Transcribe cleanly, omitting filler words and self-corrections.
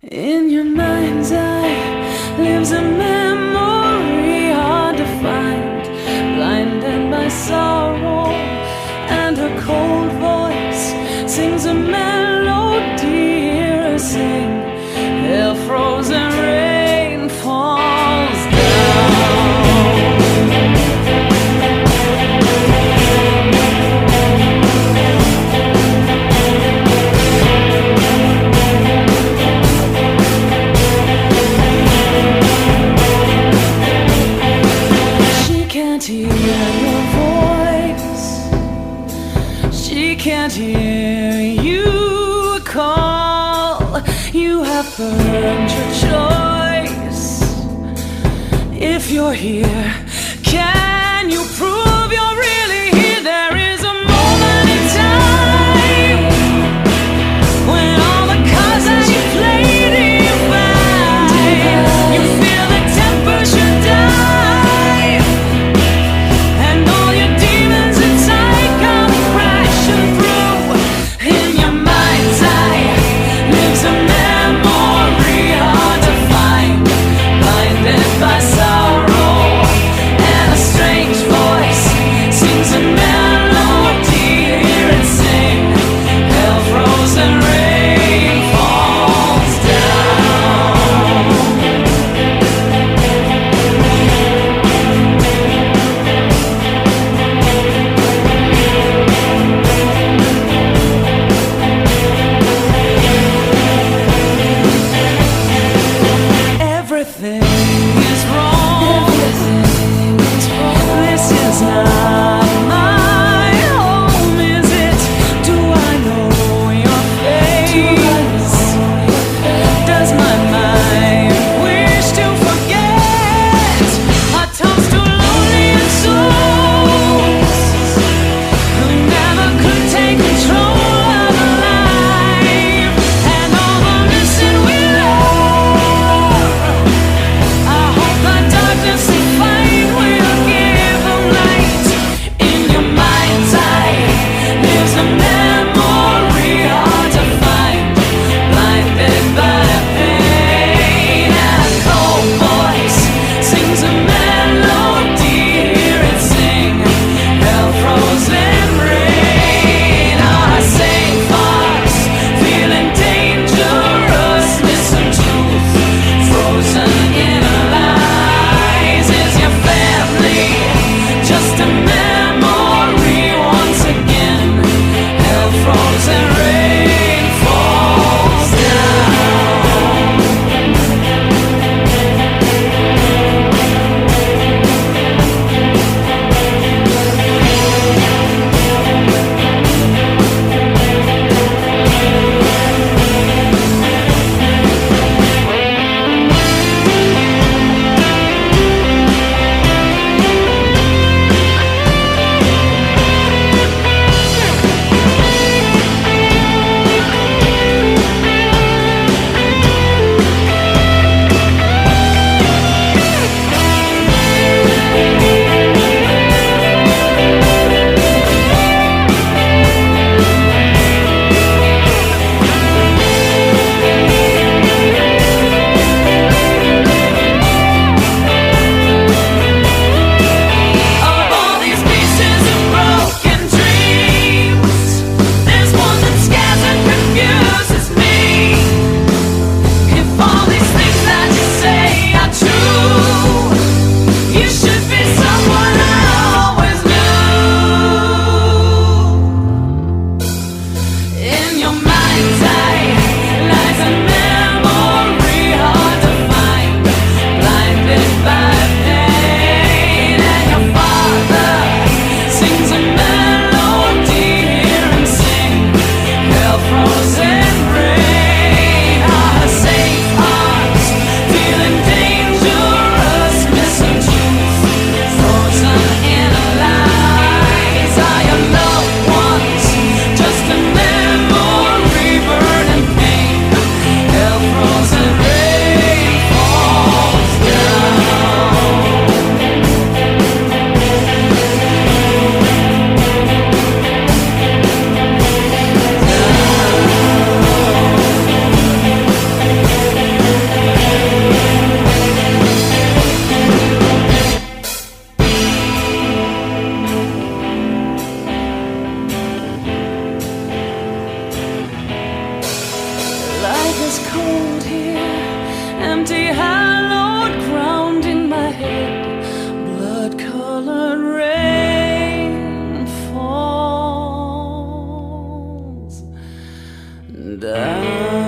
In your mind's eye lives a memory hard to find, blinded by sorrow, and her cold voice sings a melody. Hear her sing, the frozen rain falls down. She can't hear your voice, she can't hear you call. You have earned your choice. If you're here, can you prove you're really here? There is a moment in time when all the cards that you played in fight, you feel the temperature die, and all your demons inside come crashing through. In your mind's eye lives a memory hard to find, blinded by sorrow, and a strange voice empty, hallowed ground in my head, blood-colored rain falls down.